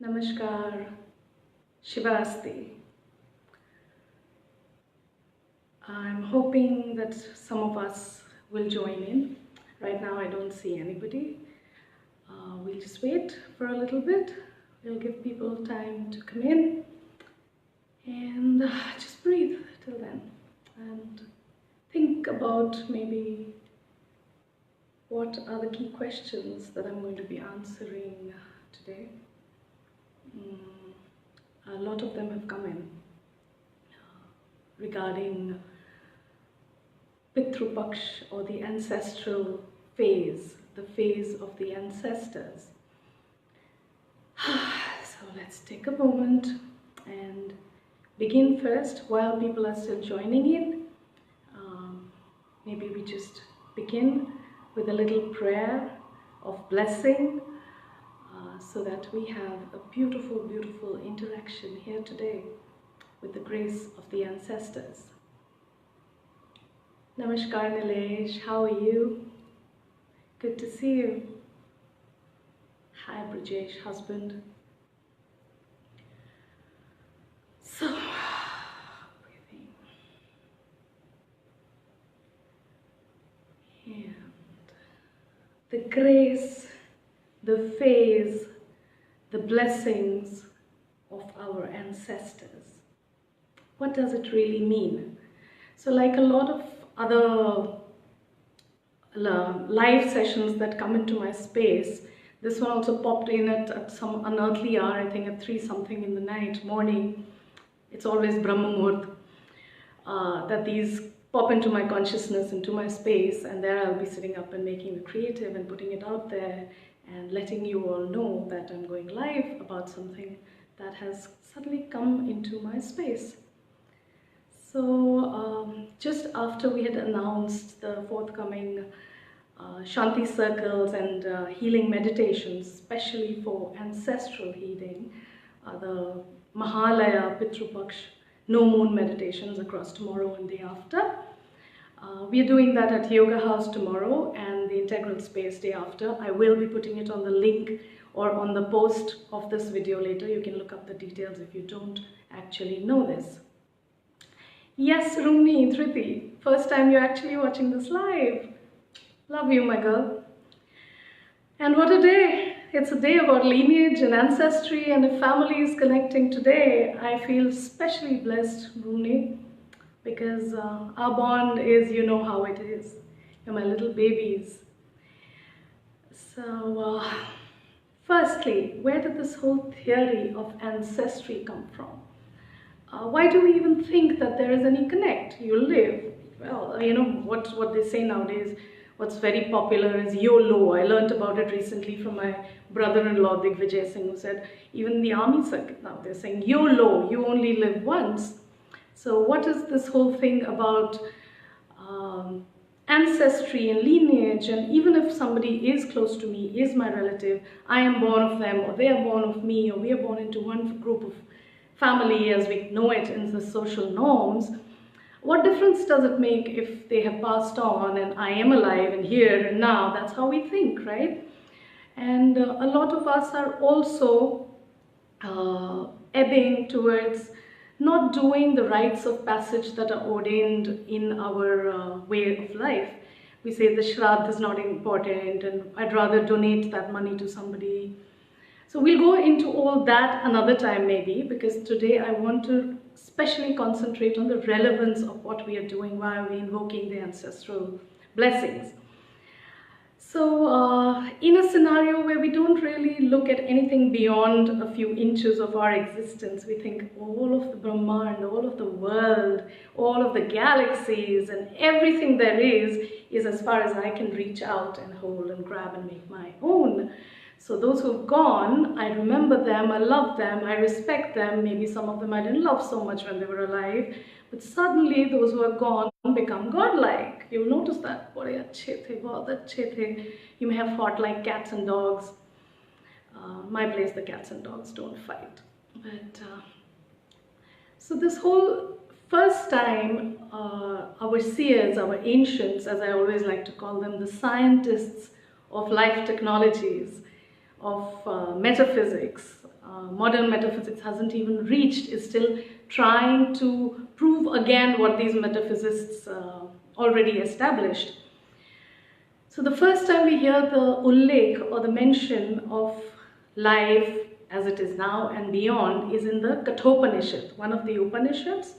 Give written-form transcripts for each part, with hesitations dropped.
Namaskar, Shivasti. I'm hoping that some of us will join in. Right now I don't see anybody. We'll just wait for a little bit. We'll give people time to come in and just breathe till then and think about maybe what are the key questions that I'm going to be answering today. A lot of them have come in regarding Pitrupaksha, or the ancestral phase, the phase of the ancestors. So let's take a moment and begin first while people are still joining in. Maybe we just begin with a little prayer of blessing so that we have a beautiful, beautiful interaction here today with the grace of the ancestors. Namaskar Nilesh, how are you? Good to see you. Hi Brajesh, husband. So, breathing. And the grace, the phase, the blessings of our ancestors. What does it really mean? So like a lot of other live sessions that come into my space, this one also popped in at some unearthly hour, I think at 3 something in the night, morning. It's always Brahma Muhurt that these pop into my consciousness, into my space, and there I'll be sitting up and making the creative and putting it out there and letting you all know that I'm going live about something that has suddenly come into my space. So just after we had announced the forthcoming Shanti circles and healing meditations, especially for ancestral healing, the Mahalaya, Pitrupaksha, no moon meditations across tomorrow and day after. We are doing that at Yoga House tomorrow and the Integral Space day after. I will be putting it on the link or on the post of this video later. You can look up the details if you don't actually know this. Yes, Rumi, Triti, first time you're actually watching this live. Love you, my girl. And what a day. It's a day about lineage and ancestry, and if family is connecting today, I feel especially blessed, Rumi, because our bond is, you know how it is. You're my little babies. So, firstly, where did this whole theory of ancestry come from? Why do we even think that there is any connect? You live, well, you know, what they say nowadays, what's very popular is YOLO. I learned about it recently from my brother-in-law, Digvijay Singh, who said, even the army circuit now, they're saying YOLO, you only live once. So what is this whole thing about ancestry and lineage? And even if somebody is close to me, is my relative, I am born of them, or they are born of me, or we are born into one group of family as we know it in the social norms, what difference does it make if they have passed on and I am alive and here and now? That's how we think, right? And a lot of us are also ebbing towards not doing the rites of passage that are ordained in our way of life. We say the Shraddha is not important and I'd rather donate that money to somebody. So we'll go into all that another time maybe, because today I want to especially concentrate on the relevance of what we are doing, why are we invoking the ancestral blessings. So in a scenario where we don't really look at anything beyond a few inches of our existence, we think all of the Brahmand, all of the world, all of the galaxies and everything there is as far as I can reach out and hold and grab and make my own. So those who've gone, I remember them, I love them, I respect them. Maybe some of them I didn't love so much when they were alive, but suddenly those who are gone become godlike. You'll notice that. You may have fought like cats and dogs. My place, the cats and dogs don't fight. But so this whole first time, our seers, our ancients, as I always like to call them, the scientists of life technologies, of metaphysics, modern metaphysics hasn't even reached, is still trying to prove again what these metaphysicists already established. So the first time we hear the ullekh or the mention of life as it is now and beyond is in the Kathopanishad, one of the Upanishads.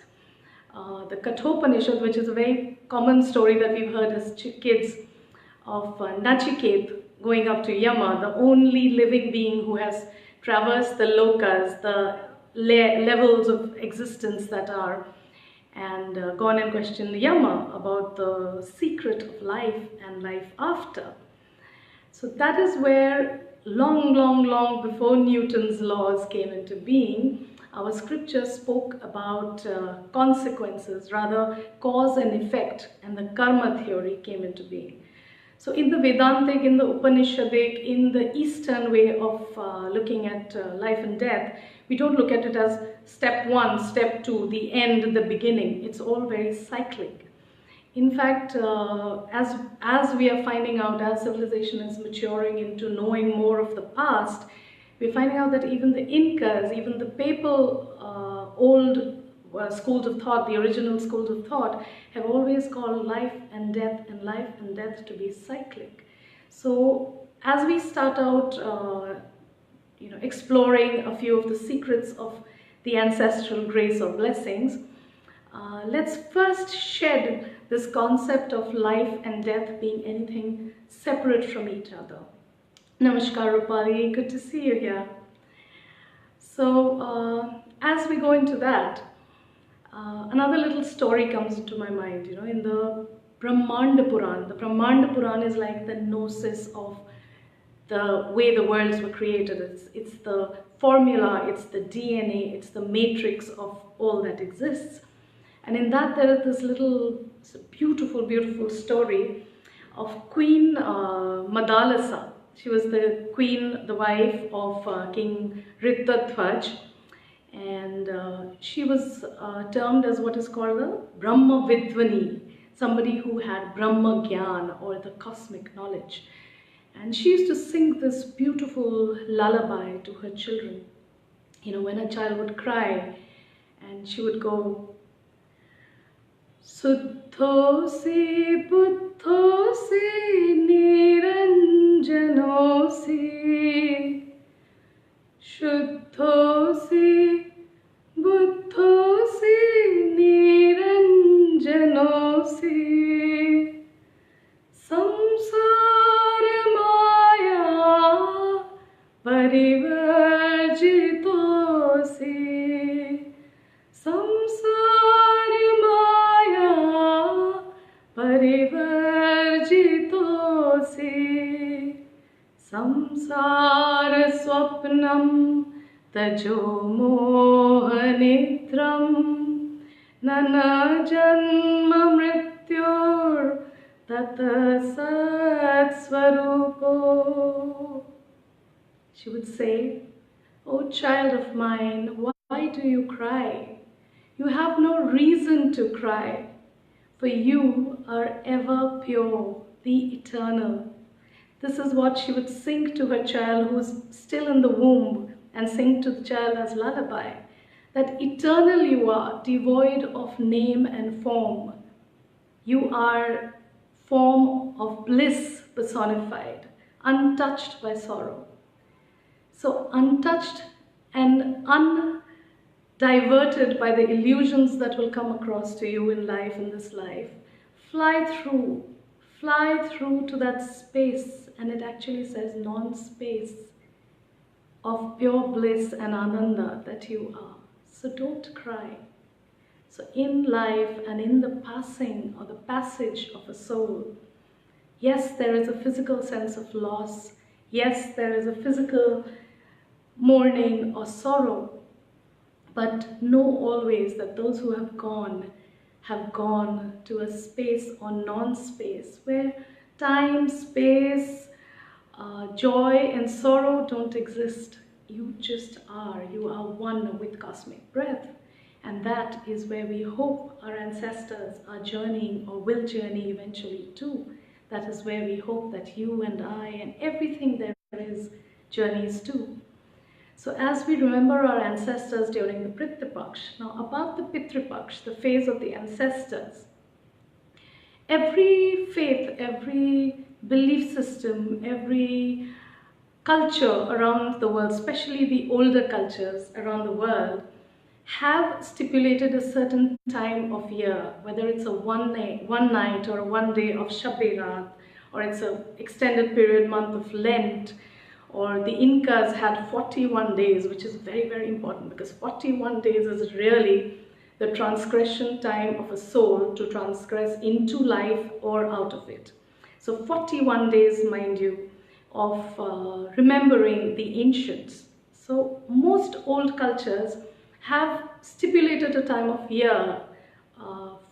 The Kathopanishad, which is a very common story that we've heard as kids, of Nachiket going up to Yama, the only living being who has traversed the lokas, the levels of existence that are, and gone and questioned Yama about the secret of life and life after. So that is where long before Newton's laws came into being, our scripture spoke about consequences, rather cause and effect, and the karma theory came into being. So in the Vedantic, in the Upanishadic, in the Eastern way of looking at life and death, we don't look at it as step one, step two, the end, the beginning. It's all very cyclic. In fact, as we are finding out, as civilization is maturing into knowing more of the past, we're finding out that even the Incas, even the papal old schools of thought, the original schools of thought, have always called life and death to be cyclic. So as we start out exploring a few of the secrets of the ancestral grace or blessings, let's first shed this concept of life and death being anything separate from each other. Namaskar Rupali, good to see you here. So as we go into that, another little story comes into my mind, in the Brahmanda Puran. The Brahmanda Puran is like the gnosis of the way the worlds were created. It's the formula, it's the DNA, it's the matrix of all that exists. And in that there is this little beautiful story of Queen Madalasa. She was the queen, the wife of King Rittadhwaj. And she was termed as what is called the Brahma Vidvani, somebody who had Brahma Gyan, or the cosmic knowledge. And she used to sing this beautiful lullaby to her children. When a child would cry, and she would go, Suddho se buddho se niranjano se Shuddho se buddho se niranjano se Samsara maya parivarjito se Samsara maya parivarjito se Samsara swapnam tajo mohanitram nana janma mrityor tata sat swarupo. She would say, "O child of mine, why do you cry? You have no reason to cry, for you are ever pure, the eternal." This is what she would sing to her child who was still in the womb, and sing to the child as lullaby, that eternal you are, devoid of name and form. You are form of bliss personified, untouched by sorrow. So untouched and undiverted by the illusions that will come across to you in life, in this life, fly through to that space, and it actually says non-space, of pure bliss and ananda that you are. So don't cry. So in life and in the passing or the passage of a soul, yes, there is a physical sense of loss. Yes, there is a physical mourning or sorrow. But know always that those who have gone to a space or non-space where time, space, joy and sorrow don't exist. You just are. You are one with cosmic breath. And that is where we hope our ancestors are journeying, or will journey eventually to. That is where we hope that you and I and everything there is journeys to. So as we remember our ancestors during the Pitrupaksha, now about the Pitrupaksha, the phase of the ancestors, every faith, every belief system, every culture around the world, especially the older cultures around the world, have stipulated a certain time of year, whether it's a one night or a one day of Shab-e-Rat, or it's an extended period month of Lent, or the Incas had 41 days, which is very, very important, because 41 days is really the transgression time of a soul to transgress into life or out of it. So 41 days, mind you, of remembering the ancients. So most old cultures have stipulated a time of year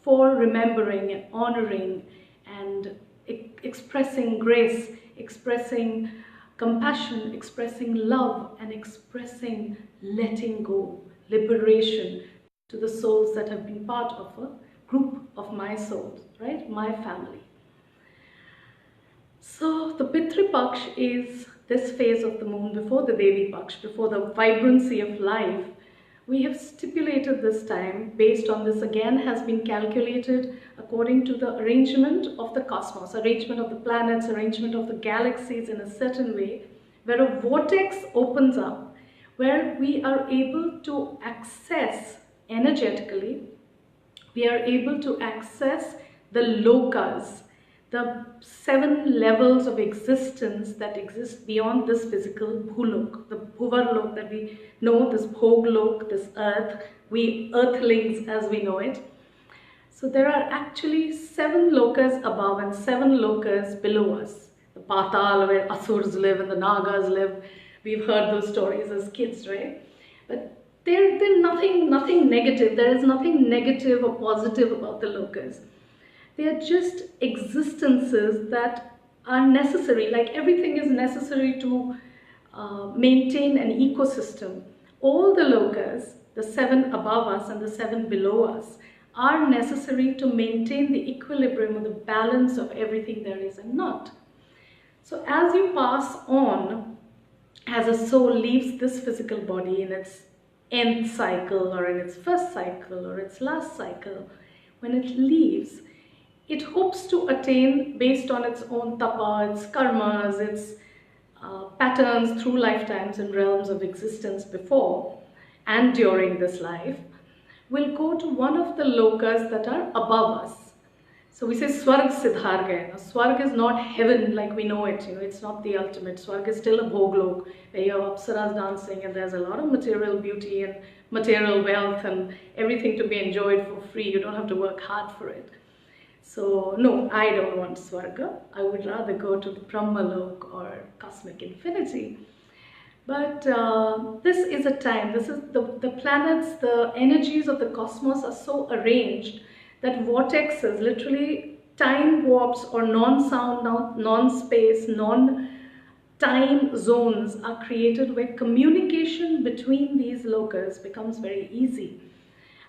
for remembering and honoring and expressing grace, expressing compassion, expressing love, and expressing letting go, liberation to the souls that have been part of a group of my souls, right? My family. So the Pitrupaksha is this phase of the moon before the Devi Paksh, before the vibrancy of life. We have stipulated this time based on this, again has been calculated according to the arrangement of the cosmos, arrangement of the planets, arrangement of the galaxies in a certain way, where a vortex opens up, where we are able to access energetically, we are able to access the lokas, the 7 levels of existence that exist beyond this physical bhulok, the bhuvarlok that we know, this bhoglok, this earth, we earthlings as we know it. So there are actually 7 lokas above and 7 lokas below us. The Patal, where Asurs live and the Nagas live. We've heard those stories as kids, right? But they're nothing negative. There is nothing negative or positive about the lokas. They are just existences that are necessary, like everything is necessary to maintain an ecosystem. All the lokas, the 7 above us and the 7 below us, are necessary to maintain the equilibrium or the balance of everything there is and not. So as you pass on, as a soul leaves this physical body in its nth cycle or in its first cycle or its last cycle, when it leaves, it hopes to attain, based on its own tapa, its karmas, its patterns through lifetimes and realms of existence before and during this life, will go to one of the lokas that are above us. So we say Swarg Siddhar Gaya. Now, Swarg is not heaven like we know it, it's not the ultimate. Swarg is still a bhoglok, where you have apsaras dancing and there's a lot of material beauty and material wealth and everything to be enjoyed for free. You don't have to work hard for it. So no, I don't want Swarga. I would rather go to the Brahmalok or cosmic infinity. But this is a time, this is the planets, the energies of the cosmos are so arranged that vortexes, literally time warps or non-sound, non-space, non-time zones are created where communication between these lokas becomes very easy.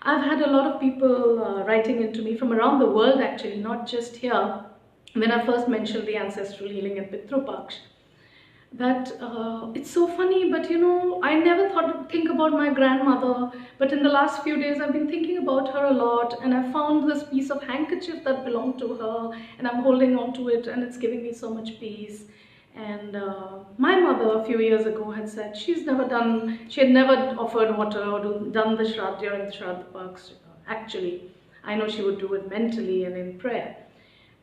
I've had a lot of people writing into me from around the world actually, not just here, when I first mentioned the ancestral healing and Pitrupaksha, that it's so funny, but I never think about my grandmother, but in the last few days I've been thinking about her a lot, and I found this piece of handkerchief that belonged to her, and I'm holding on to it, and it's giving me so much peace. And my mother a few years ago had said she had never offered water or done the Shraddha during the Shraddha Paksh. Actually, I know she would do it mentally and in prayer.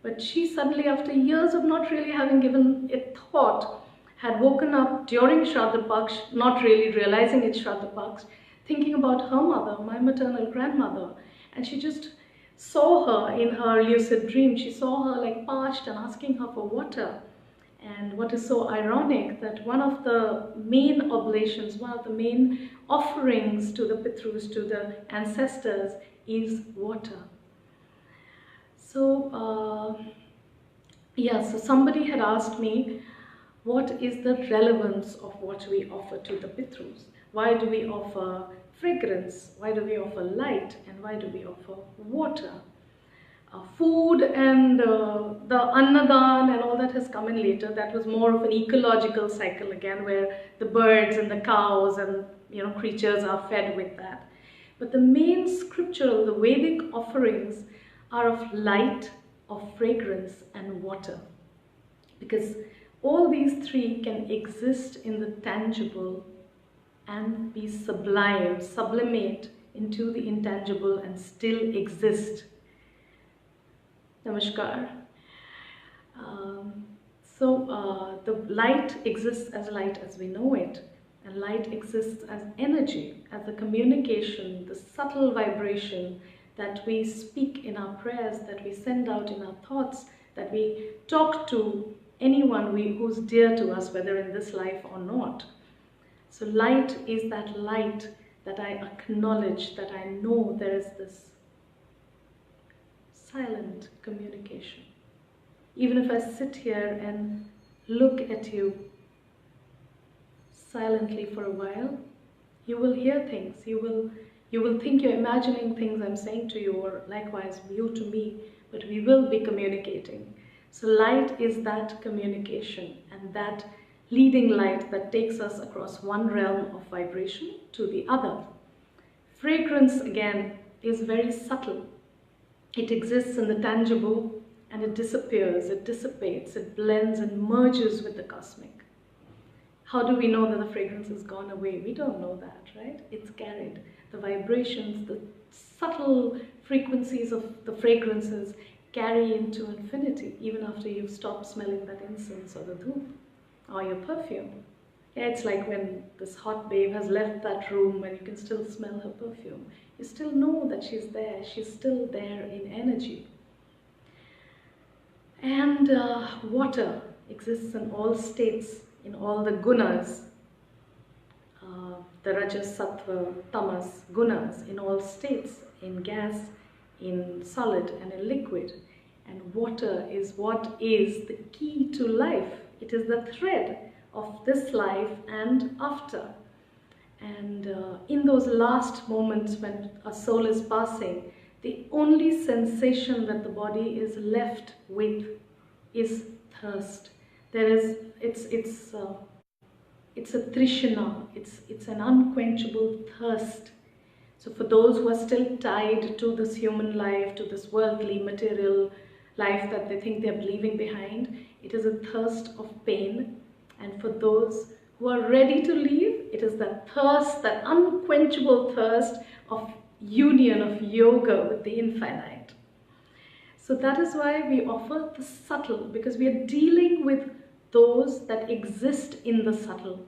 But she suddenly, after years of not really having given it thought, had woken up during Shraddha Paksh, not really realizing it's Shraddha Paksh, thinking about her mother, my maternal grandmother. And she just saw her in her lucid dream. She saw her like parched and asking her for water. And what is so ironic, that one of the main oblations, one of the main offerings to the Pitrus, to the ancestors, is water. So, so somebody had asked me, what is the relevance of what we offer to the Pitrus? Why do we offer fragrance? Why do we offer light? And why do we offer water? Food and the annadan and all that has come in later. That was more of an ecological cycle again, where the birds and the cows and creatures are fed with that. But the main scriptural, the Vedic offerings are of light, of fragrance and water, because all these three can exist in the tangible and be sublimate into the intangible and still exist. Namaskar. The light exists as light as we know it, and light exists as energy, as the communication, the subtle vibration that we speak in our prayers, that we send out in our thoughts, that we talk to anyone who's dear to us, whether in this life or not. So light is that light that I acknowledge, that I know there is this silent communication. Even if I sit here and look at you silently for a while, you will hear things. You will think you're imagining things I'm saying to you, or likewise you to me, but we will be communicating. So light is that communication, and that leading light that takes us across one realm of vibration to the other. Fragrance, again, is very subtle. It exists in the tangible and it disappears, it dissipates, it blends and merges with the cosmic. How do we know that the fragrance has gone away? We don't know that, right? It's carried. The vibrations, the subtle frequencies of the fragrances carry into infinity, even after you've stopped smelling that incense or the dhoop or your perfume. Yeah, it's like when this hot babe has left that room and you can still smell her perfume. You still know that she's there. She's still there in energy. And water exists in all states, in all the gunas. The rajas, sattva, tamas, gunas, in all states, in gas, in solid and in liquid. And water is what is the key to life. It is the thread of this life and after. And in those last moments when a soul is passing, the only sensation that the body is left with is thirst. It's a trishna, it's an unquenchable thirst. So for those who are still tied to this human life, to this worldly, material life that they think they're leaving behind, it is a thirst of pain. And for those who are ready to leave, it is that thirst, that unquenchable thirst of union, of yoga with the infinite. So that is why we offer the subtle, because we are dealing with those that exist in the subtle.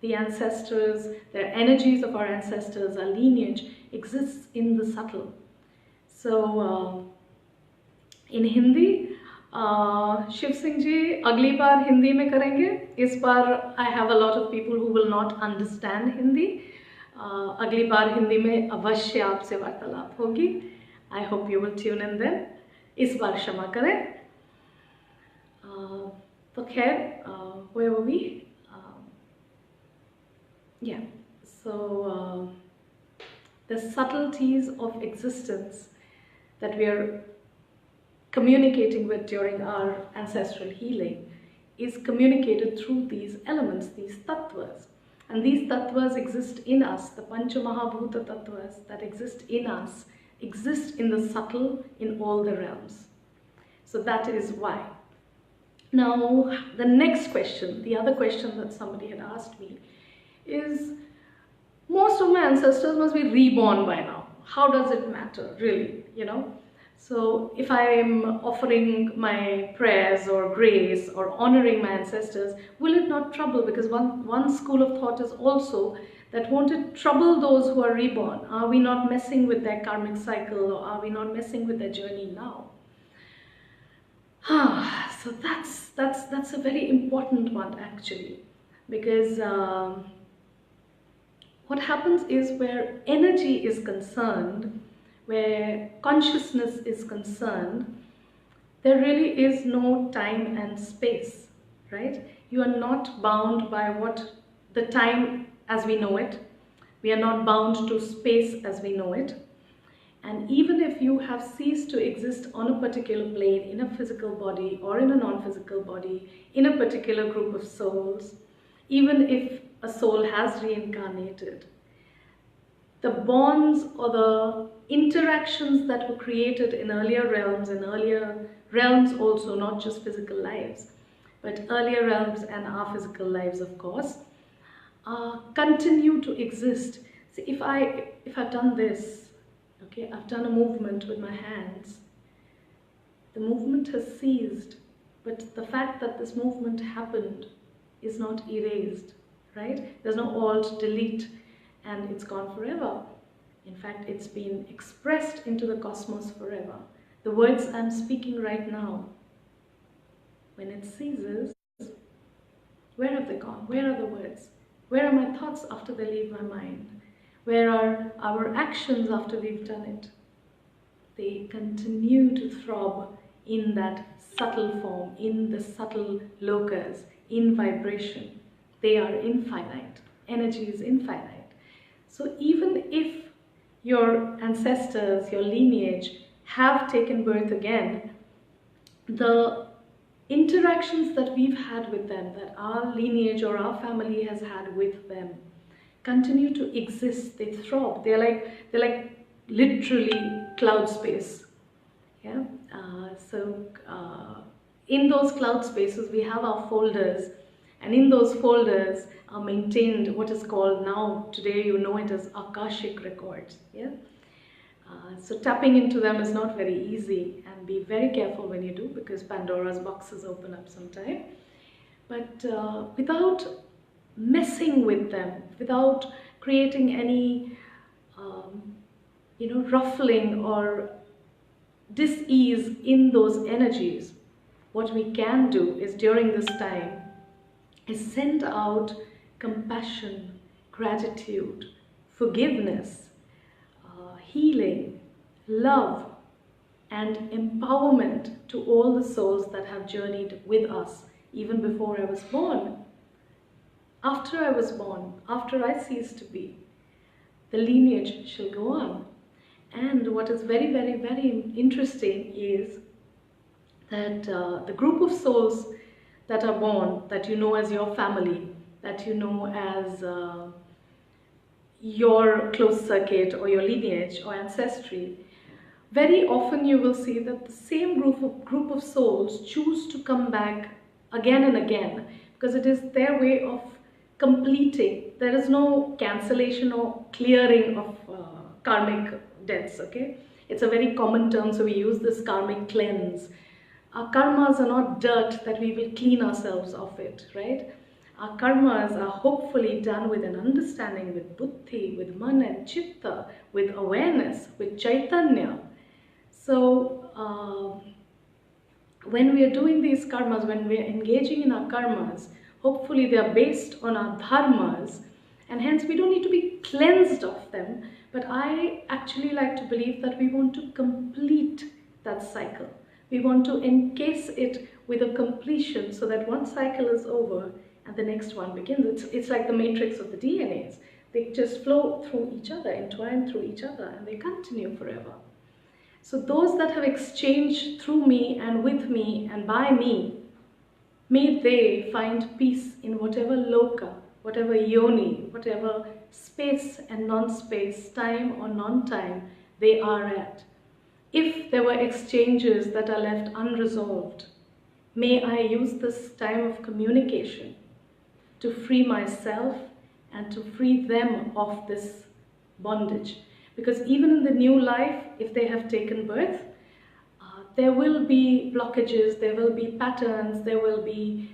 The ancestors, their energies of our ancestors, our lineage exists in the subtle. So in Hindi, Shiv Singh ji अगली बार हिंदी में करेंगे. इस बार I have a lot of people who will not understand Hindi. अगली बार हिंदी में अवश्य आपसे वार्तालाप होगी. I hope you will tune in then. इस बार क्षमा करें. तो खैर, where were we? Yeah, so the subtleties of existence that we are communicating with during our ancestral healing is communicated through these elements, these tattvas. And these tattvas exist in us, the Pancha Mahabhuta tattvas that exist in us, exist in the subtle in all the realms. So that is why. Now, the next question, the other question that somebody had asked me is, most of my ancestors must be reborn by now. How does it matter, really, you know? So if I am offering my prayers or grace or honoring my ancestors, will it not trouble? Because one school of thought is also that won't it trouble those who are reborn? Are we not messing with their karmic cycle, or are we not messing with their journey now? So that's a very important one actually, because what happens is where energy is concerned, where consciousness is concerned, there really is no time and space, right? You are not bound by what the time as we know it. We are not bound to space as we know it. And even if you have ceased to exist on a particular plane, in a physical body or in a non-physical body, in a particular group of souls, even if a soul has reincarnated, the bonds or the interactions that were created in earlier realms also, not just physical lives, but earlier realms and our physical lives, of course, continue to exist. See, if I've done this, okay, I've done a movement with my hands, the movement has ceased, but the fact that this movement happened is not erased, right? There's no alt delete and it's gone forever. In fact, it's been expressed into the cosmos forever. The words I'm speaking right now, when it ceases, where have they gone? Where are the words? Where are my thoughts after they leave my mind? Where are our actions after we've done it? They continue to throb in that subtle form, in the subtle locus, in vibration. They are infinite. Energy is infinite. So even if your ancestors, your lineage, have taken birth again, the interactions that we've had with them, that our lineage or our family has had with them, continue to exist. They throb. They're like literally cloud space. Yeah. In those cloud spaces, we have our folders, and in those folders are maintained what is called now, today you know it as Akashic records. Yeah. So tapping into them is not very easy, and be very careful when you do, because Pandora's boxes open up sometime. But without messing with them, without creating any ruffling or dis-ease in those energies, what we can do is, during this time, is send out compassion, gratitude, forgiveness, healing, love, and empowerment to all the souls that have journeyed with us even before I was born. After I was born, after I ceased to be, the lineage shall go on. And what is very, very, very interesting is that the group of souls that are born, that you know as your family, that you know as your closed circuit or your lineage or ancestry, very often you will see that the same group of souls choose to come back again and again, because it is their way of completing. There is no cancellation or clearing of karmic debts, okay? It's a very common term, so we use this karmic cleanse. Our karmas are not dirt that we will clean ourselves of it, right? Our karmas are hopefully done with an understanding, with buddhi, with man and chitta, with awareness, with chaitanya. So when we are doing these karmas, when we are engaging in our karmas, hopefully they are based on our dharmas, and hence we don't need to be cleansed of them. But I actually like to believe that we want to complete that cycle. We want to encase it with a completion, so that one cycle is over and the next one begins. It's like the matrix of the DNAs. They just flow through each other, entwine through each other, and they continue forever. So those that have exchanged through me and with me and by me, may they find peace in whatever loka, whatever yoni, whatever space and non-space, time or non-time they are at. If there were exchanges that are left unresolved, may I use this time of communication to free myself and to free them of this bondage. Because even in the new life, if they have taken birth, there will be blockages, there will be patterns, there will be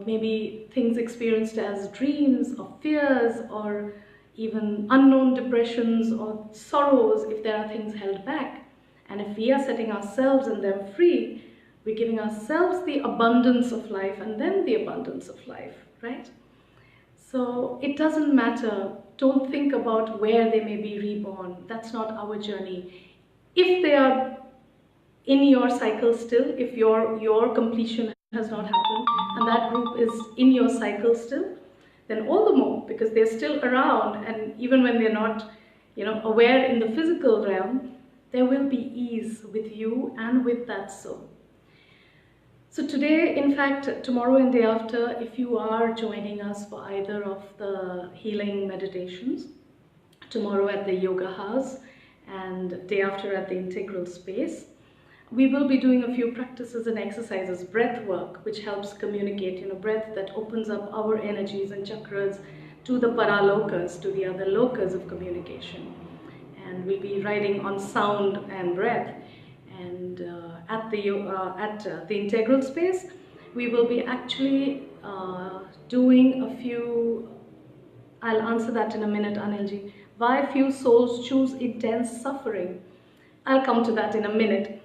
maybe things experienced as dreams or fears, or even unknown depressions or sorrows if there are things held back. And if we are setting ourselves and them free, we're giving ourselves the abundance of life and them the abundance of life, right? So it doesn't matter. Don't think about where they may be reborn. That's not our journey. If they are in your cycle still, if your completion has not happened and that group is in your cycle still, then all the more, because they're still around. And even when they're not aware in the physical realm, there will be ease with you and with that soul. So today, in fact, tomorrow and day after, if you are joining us for either of the healing meditations, tomorrow at the yoga house and day after at the integral space, we will be doing a few practices and exercises, breath work, which helps communicate, breath that opens up our energies and chakras to the paralokas, to the other lokas of communication. And we'll be riding on sound and breath. And at the integral space, we will be actually doing a few. I'll answer that in a minute, Anilji. Why few souls choose intense suffering? I'll come to that in a minute.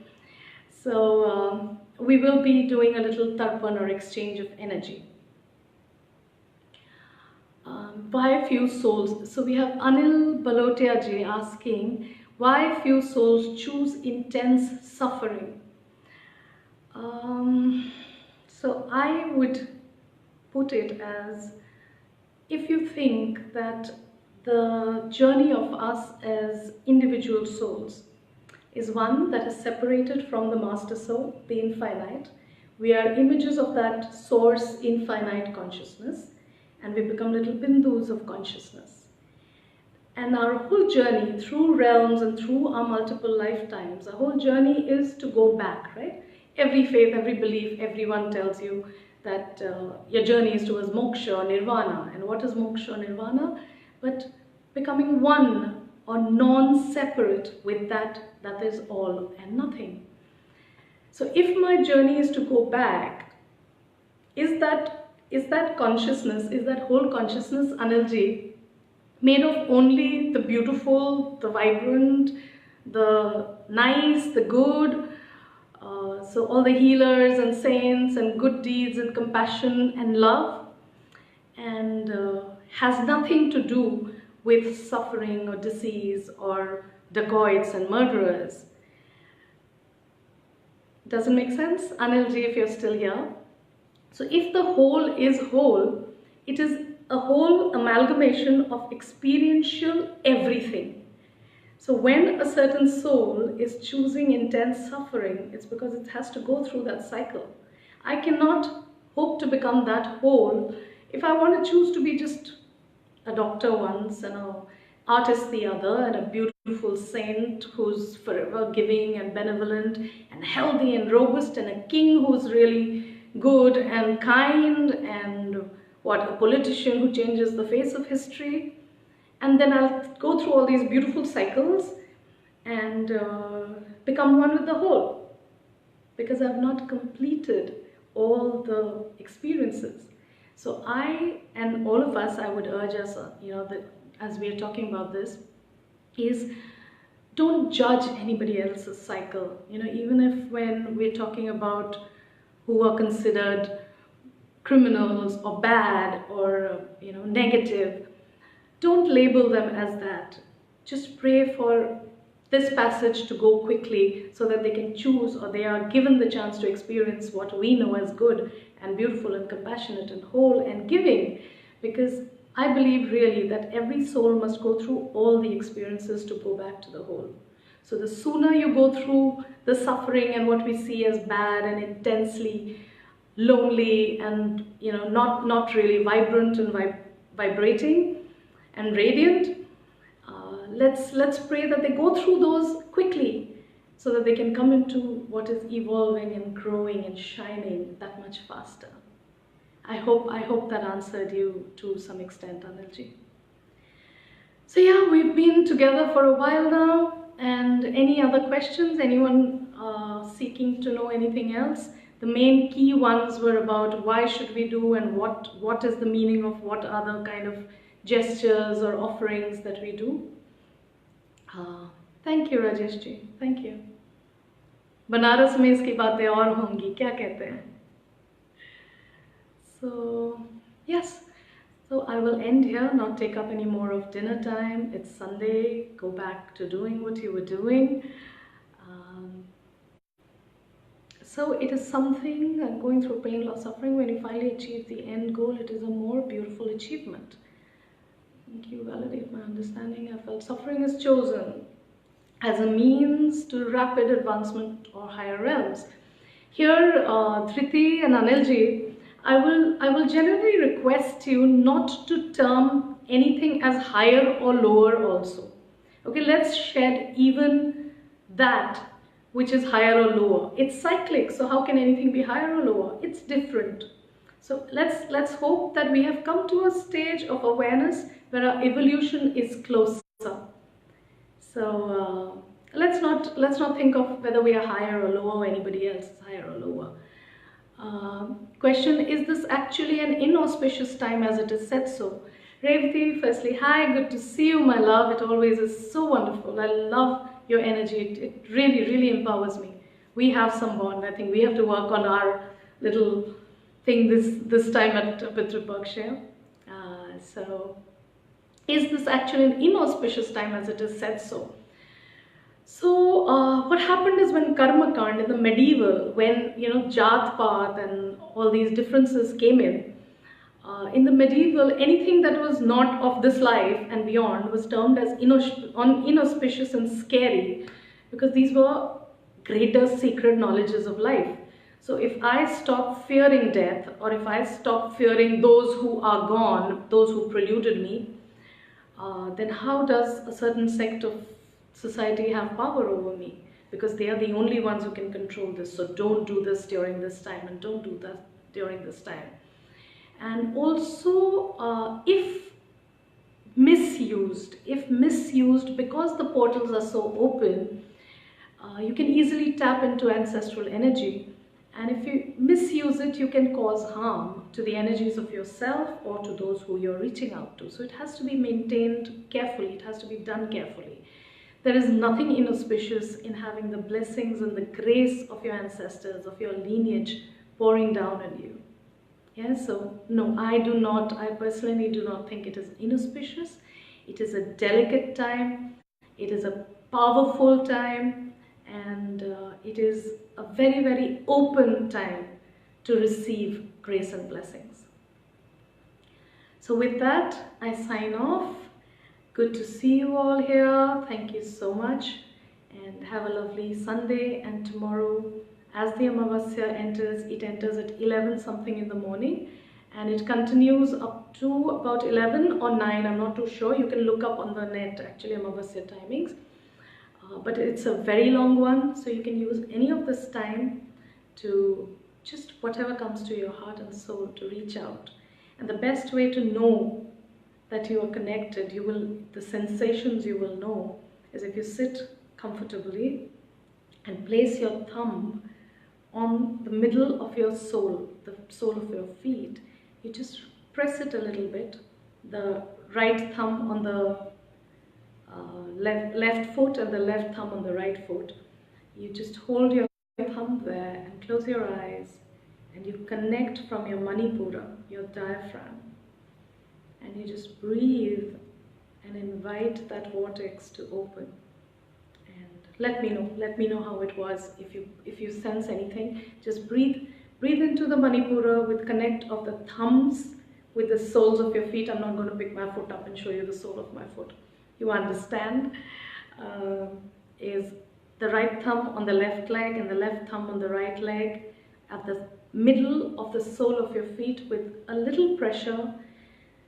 So we will be doing a little tarpan or exchange of energy. Why few souls? So we have Anil Balotia ji asking, why few souls choose intense suffering? So I would put it as, if you think that the journey of us as individual souls is one that is separated from the Master Soul, the infinite, we are images of that source infinite consciousness, and we become little bindus of consciousness. And our whole journey through realms and through our multiple lifetimes, our whole journey is to go back, right? Every faith, every belief, everyone tells you that your journey is towards moksha or nirvana. And what is moksha or nirvana? But becoming one or non-separate with that is all and nothing. So if my journey is to go back, is that consciousness, is that whole consciousness, Anilji, made of only the beautiful, the vibrant, the nice, the good, so all the healers and saints and good deeds and compassion and love, and has nothing to do with suffering or disease or dacoits and murderers? Doesn't make sense, Anilji, if you're still here? So if the whole is whole, it is a whole amalgamation of experiential everything. So when a certain soul is choosing intense suffering, it's because it has to go through that cycle. I cannot hope to become that whole if I want to choose to be just a doctor once and an artist the other and a beautiful saint who's forever giving and benevolent and healthy and robust, and a king who's really good and kind, and a politician who changes the face of history. And then I'll go through all these beautiful cycles and become one with the whole, because I've not completed all the experiences. So I, and all of us, I would urge us, that as we are talking about this, is don't judge anybody else's cycle. Even if when we're talking about who are considered criminals or bad or negative, don't label them as that. Just pray for this passage to go quickly so that they can choose, or they are given the chance to experience what we know as good and beautiful and compassionate and whole and giving. Because I believe really that every soul must go through all the experiences to go back to the whole. So the sooner you go through the suffering and what we see as bad and intensely lonely and not really vibrant and vibrating and radiant, let's pray that they go through those quickly so that they can come into what is evolving and growing and shining that much faster. I hope that answered you to some extent, Anilji. So yeah, we've been together for a while now, and any other questions, anyone seeking to know anything else? The main key ones were about why should we do, and what is the meaning of what other kind of gestures or offerings that we do. Thank you, Rajesh ji. Thank you. Banaras में इसकी बातें और होंगी, क्या कहते हैं? So yes, so I will end here, not take up any more of dinner time. It's Sunday. Go back to doing what you were doing. So it is something, going through pain, loss, suffering, when you finally achieve the end goal, it is a more beautiful achievement. Thank you. Validate my understanding. I felt suffering is chosen as a means to rapid advancement or higher realms. Here, Dhriti and Anilji, I will generally request you not to term anything as higher or lower also. Okay, let's shed even that which is higher or lower. It's cyclic, so how can anything be higher or lower? It's different. So let's hope that we have come to a stage of awareness where our evolution is closer. So let's not think of whether we are higher or lower or anybody else is higher or lower. Question: is this actually an inauspicious time as it is said so? Revati, firstly, hi, good to see you, my love. It always is so wonderful. I love your energy. It really, really empowers me. We have some bond. I think we have to work on our little thing this time at Pitrupaksha. So, is this actually an inauspicious time as it is said so? So what happened is, when Karma Kand in the medieval, when Jat Path and all these differences came in the medieval, anything that was not of this life and beyond was termed as inauspicious and scary, because these were greater secret knowledges of life. So if I stop fearing death, or if I stop fearing those who are gone, those who polluted me, then how does a certain sect of society have power over me? Because they are the only ones who can control this. So don't do this during this time, and don't do that during this time. And also, if misused, because the portals are so open, you can easily tap into ancestral energy. And if you misuse it, you can cause harm to the energies of yourself or to those who you're reaching out to. So it has to be maintained carefully. It has to be done carefully. There is nothing inauspicious in having the blessings and the grace of your ancestors, of your lineage pouring down on you. Yes, so no, I personally do not think it is inauspicious. It is a delicate time. It is a powerful time. And it is a very, very open time to receive grace and blessings. So with that, I sign off. Good to see you all here. Thank you so much, and have a lovely Sunday. And tomorrow, as the Amavasya enters, it enters at 11 something in the morning, and it continues up to about 11 or 9. I'm not too sure. You can look up on the net actually Amavasya timings. But it's a very long one, so you can use any of this time to just whatever comes to your heart and soul to reach out. And the best way to know that you are connected, the sensations you will know, is if you sit comfortably and place your thumb on the middle of your sole, the sole of your feet. You just press it a little bit, the right thumb on the left foot and the left thumb on the right foot. You just hold your thumb there and close your eyes, and you connect from your Manipura, your diaphragm, and you just breathe and invite that vortex to open. And let me know how it was. If you sense anything, just breathe into the Manipura with connect of the thumbs with the soles of your feet. I'm not going to pick my foot up and show you the sole of my foot. You understand? Is the right thumb on the left leg and the left thumb on the right leg at the middle of the sole of your feet with a little pressure,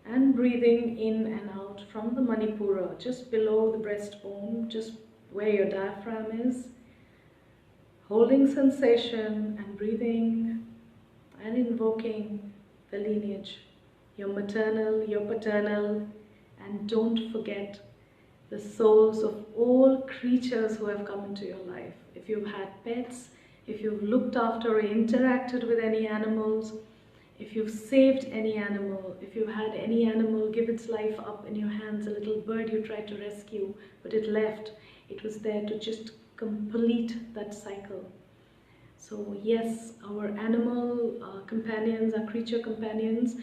and breathing in and out from the Manipura, just below the breastbone, just where your diaphragm is, holding sensation and breathing and invoking the lineage, your maternal, your paternal, and don't forget the souls of all creatures who have come into your life. If you've had pets, if you've looked after or interacted with any animals, if you've saved any animal, if you've had any animal give its life up in your hands, a little bird you tried to rescue, but it left, it was there to just complete that cycle. So yes, our animal companions, our creature companions,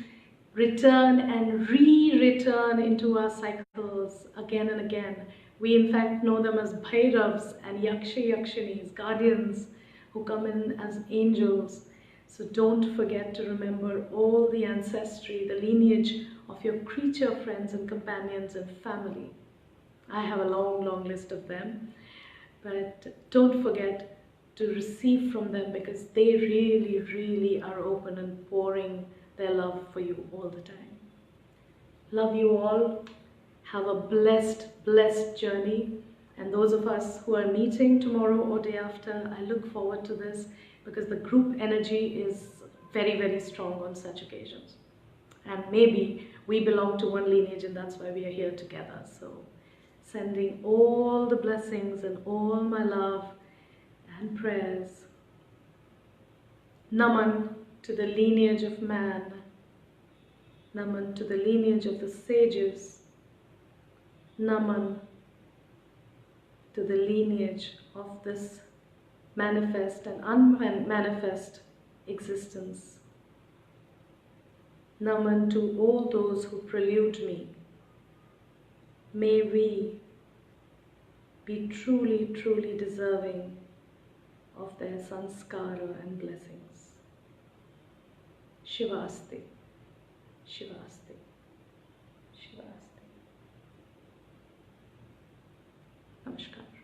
return and re-return into our cycles again and again. We in fact know them as Bhairavs and Yakshinis, guardians who come in as angels. So don't forget to remember all the ancestry, the lineage of your creature friends and companions and family. I have a long list of them, but don't forget to receive from them, because they really are open and pouring their love for you all the time. Love you all. Have a blessed journey. And those of us who are meeting tomorrow or day after, I look forward to this, because the group energy is very strong on such occasions. And maybe we belong to one lineage, and that's why we are here together. So sending all the blessings and all my love and prayers. Naman to the lineage of man. Naman to the lineage of the sages. Naman to the lineage of this manifest and unmanifest existence. Naman to all those who prelude me. May we be truly deserving of their sanskara and blessings. Shivasti, Shivasti, Shivasti. Namaskar.